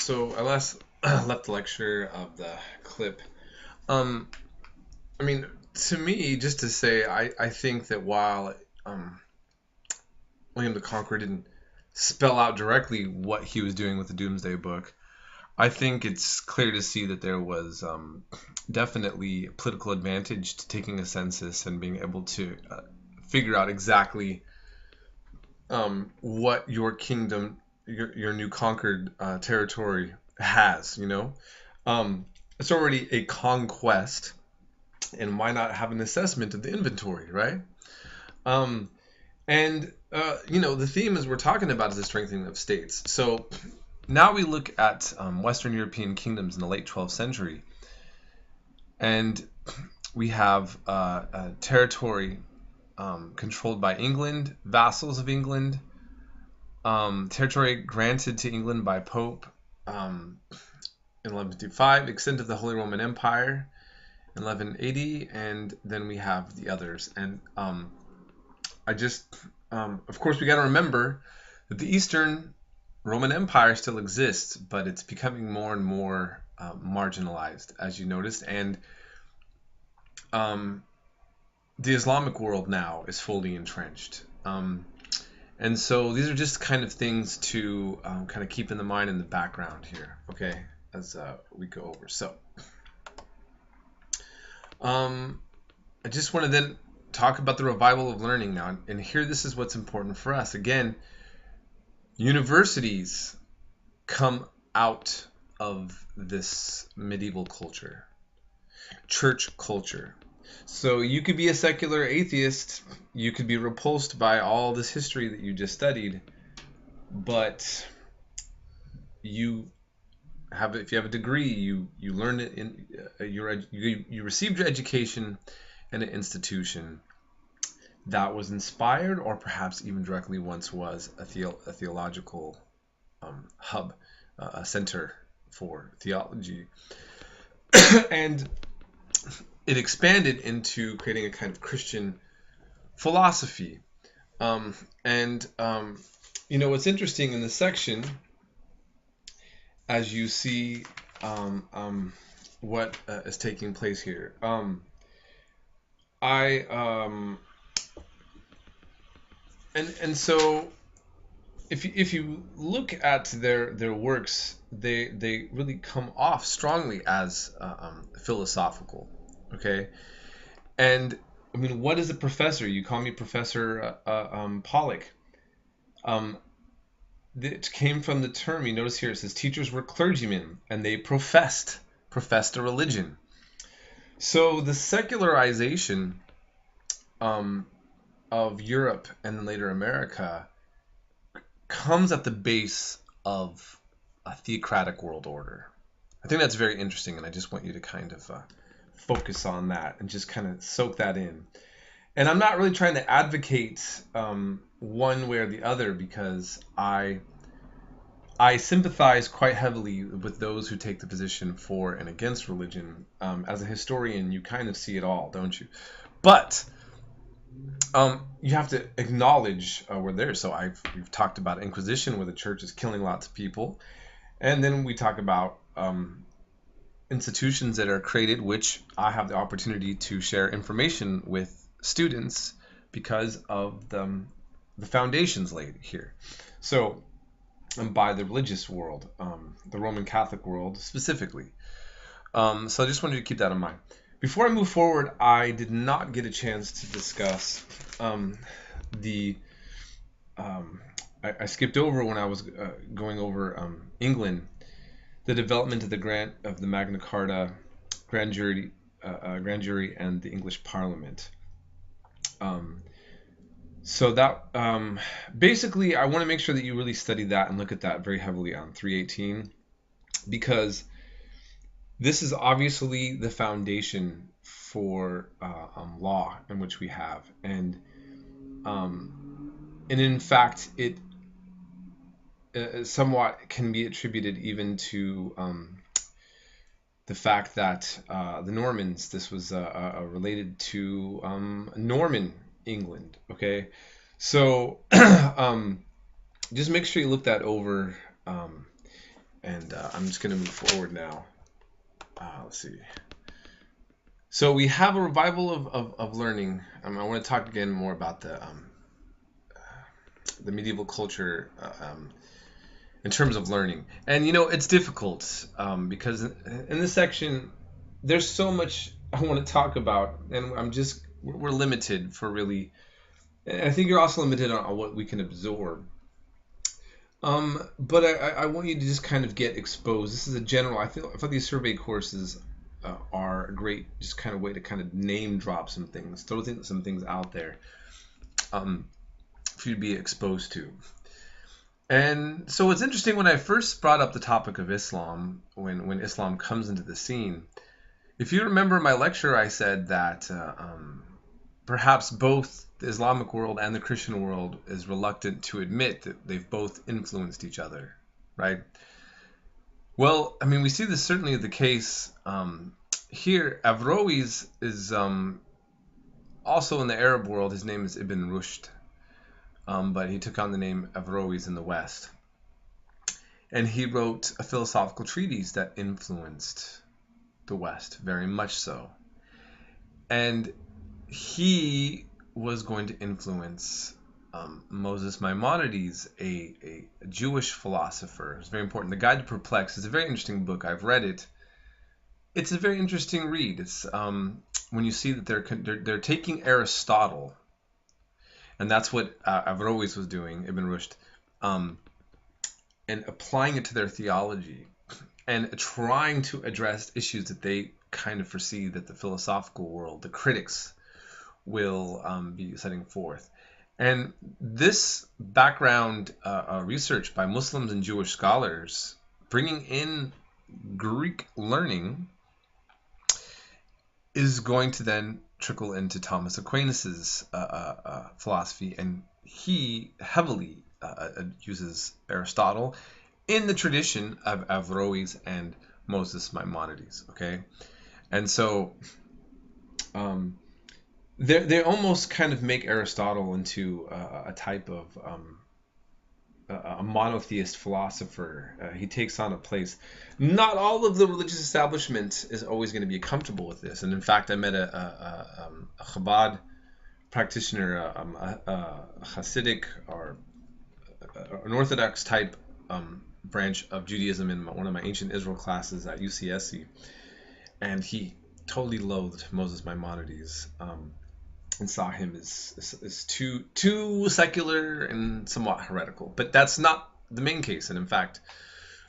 So I last left the lecture of the clip. Um, I mean, to me, just to say, I think that while um, William the Conqueror didn't spell out directly what he was doing with the Doomsday Book, I think it's clear to see that there was definitely a political advantage to taking a census and being able to figure out exactly what your kingdom, your new conquered territory has. It's already a conquest, and why not have an assessment of the inventory, right? Um, and the theme as we're talking about is the strengthening of states. So now we look at Western European kingdoms in the late 12th century, and we have a territory controlled by England, vassals of England, territory granted to England by Pope in 1155, extent of the Holy Roman Empire in 1180, and then we have the others. And of course, we got to remember that the Eastern Roman Empire still exists, but it's becoming more and more marginalized, as you noticed. And the Islamic world now is fully entrenched. And so these are just kind of things to kind of keep in the mind in the background here, okay, as we go over. So I just want to then talk about the revival of learning now. And here, this is what's important for us. Again, universities come out of this medieval culture, church culture. So you could be a secular atheist, you could be repulsed by all this history that you just studied, but if you have a degree, you learned it in you received your education in an institution that was inspired, or perhaps even directly once was a theological hub, a center for theology, and it expanded into creating a kind of Christian philosophy. What's interesting in this section, as you see what is taking place here, so if you look at their works, they really come off strongly as philosophical. Okay, and I mean, what is a professor? You call me Professor Pollock. It came from the term. You notice here it says teachers were clergymen, and they professed a religion. So the secularization of Europe and then later America comes at the base of a theocratic world order. I think that's very interesting, and I just want you to kind of focus on that and just kind of soak that in. And I'm not really trying to advocate one way or the other, because I sympathize quite heavily with those who take the position for and against religion. As a historian, you kind of see it all, don't you? But you have to acknowledge we're there. So we've talked about Inquisition, where the church is killing lots of people, and then we talk about institutions that are created, which I have the opportunity to share information with students because of the foundations laid here. So, by the religious world, the Roman Catholic world specifically. So I just wanted to keep that in mind. Before I move forward, I did not get a chance to discuss I skipped over when I was going over England, the development of the Magna Carta, grand jury, and the English Parliament. So that basically, I want to make sure that you really study that and look at that very heavily on 318, because this is obviously the foundation for law in which we have, and in fact, it somewhat can be attributed even to the fact that the Normans, this was related to Norman England. Okay, so just make sure you look that over And I'm just going to move forward now. Let's see. So we have a revival of learning. I want to talk again more about the medieval culture in terms of learning. And it's difficult because in this section there's so much I want to talk about, and we're limited for really. And I think you're also limited on what we can absorb. But I want you to just kind of get exposed. This is a general. I feel these survey courses are a great just kind of way to kind of name drop some things, throw some things out there for you to be exposed to. And so it's interesting, when I first brought up the topic of Islam, when Islam comes into the scene, if you remember my lecture, I said that perhaps both the Islamic world and the Christian world is reluctant to admit that they've both influenced each other, right? Well, I mean, we see this certainly the case here. Averroes is also in the Arab world. His name is Ibn Rushd, but he took on the name Averroes in the West. And he wrote a philosophical treatise that influenced the West, very much so. And he was going to influence Moses Maimonides, a Jewish philosopher. It's very important. The Guide to Perplex is a very interesting book. I've read it. It's a very interesting read. It's when you see that they're taking Aristotle, and that's what Averroes was doing, Ibn Rushd, and applying it to their theology, and trying to address issues that they kind of foresee that the philosophical world, the critics, will be setting forth. And this background research by Muslims and Jewish scholars, bringing in Greek learning, is going to then trickle into Thomas Aquinas's philosophy, and he heavily uses Aristotle in the tradition of Averroes and Moses Maimonides. Okay, and so they almost kind of make Aristotle into a type of a monotheist philosopher. He takes on a place. Not all of the religious establishment is always going to be comfortable with this. And in fact, I met a Chabad practitioner, a Hasidic or an Orthodox type branch of Judaism in one of my ancient Israel classes at UCSC, and he totally loathed Moses Maimonides. And saw him as too secular and somewhat heretical. But that's not the main case. And in fact,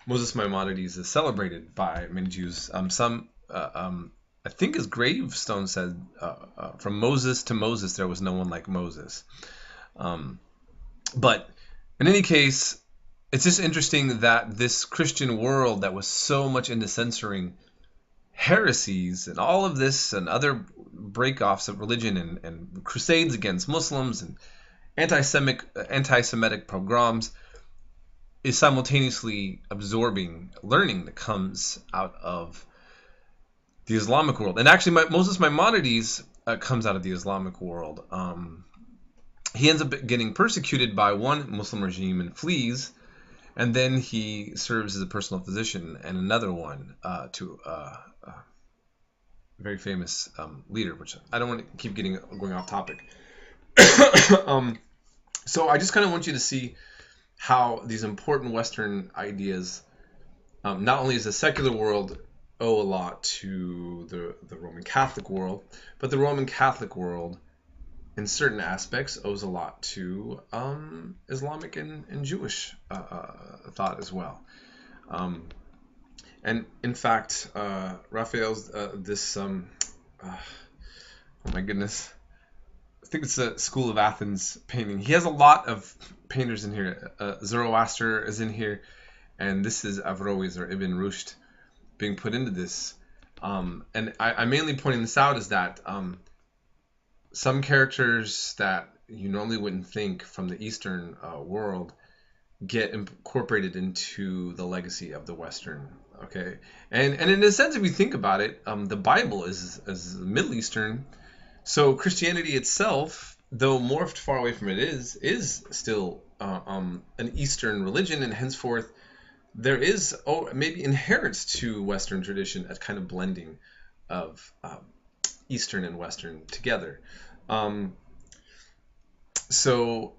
Moses Maimonides is celebrated by many Jews. I think his gravestone said, from Moses to Moses, there was no one like Moses. But in any case, it's just interesting that this Christian world that was so much into censoring heresies and all of this and other breakoffs of religion and crusades against Muslims and anti-Semitic pogroms is simultaneously absorbing learning that comes out of the Islamic world. And actually, Moses Maimonides comes out of the Islamic world. He ends up getting persecuted by one Muslim regime and flees, and then he serves as a personal physician and another one to a very famous leader, which I don't want to keep going off topic. So I just kind of want you to see how these important Western ideas, not only as the secular world owe a lot to the Roman Catholic world, but the Roman Catholic world in certain aspects owes a lot to Islamic and Jewish thought as well. And in fact, Raphael's oh my goodness, I think it's a School of Athens painting. He has a lot of painters in here. Zoroaster is in here, and this is Averroes or Ibn Rushd being put into this. And I'm mainly pointing this out is that some characters that you normally wouldn't think from the Eastern world get incorporated into the legacy of the Western. Okay, and in a sense, if you think about it, the Bible is Middle Eastern, so Christianity itself, though morphed far away from it, is still an Eastern religion, and henceforth there is, maybe inherent to Western tradition, a kind of blending of Eastern and Western together. Um, so,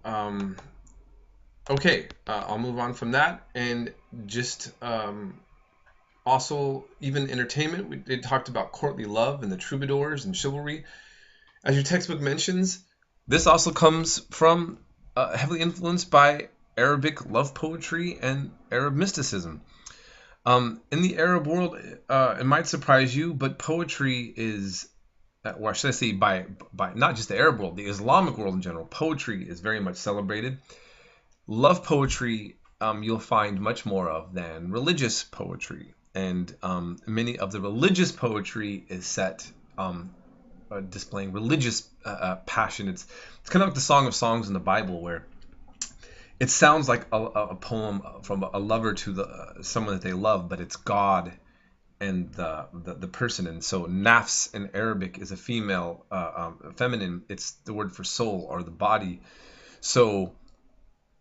okay, I'll move on from that, and just also even entertainment. They talked about courtly love and the troubadours and chivalry. As your textbook mentions, this also comes from heavily influenced by Arabic love poetry and Arab mysticism. In the Arab world, it might surprise you, but poetry is, or should I say, by not just the Arab world, the Islamic world in general, poetry is very much celebrated. Love poetry, you'll find much more of than religious poetry, and many of the religious poetry is set displaying religious passion. It's kind of like the Song of Songs in the Bible, where it sounds like a poem from a lover to someone that they love, but it's God and the person. And so nafs in Arabic is a female, feminine. It's the word for soul or the body. So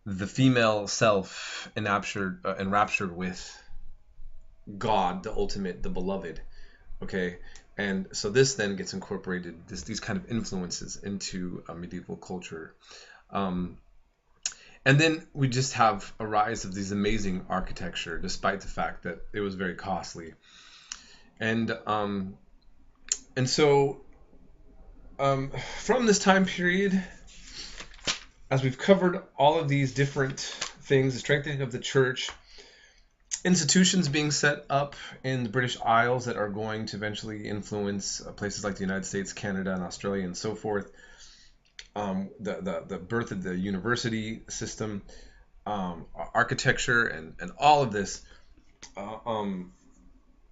the female self enraptured with God, the ultimate, the beloved. Okay, and so this then gets incorporated, these kind of influences into medieval culture. Um, and then we just have a rise of these amazing architecture, despite the fact that it was very costly. And so from this time period, as we've covered all of these different things, the strengthening of the church, institutions being set up in the British Isles that are going to eventually influence places like the United States, Canada, and Australia, and so forth. The birth of the university system, architecture, and all of this.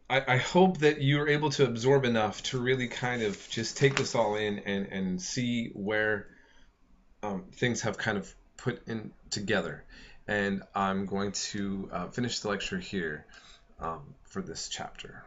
I hope that you're able to absorb enough to really kind of just take this all in and see where things have kind of put in together. And I'm going to finish the lecture here for this chapter.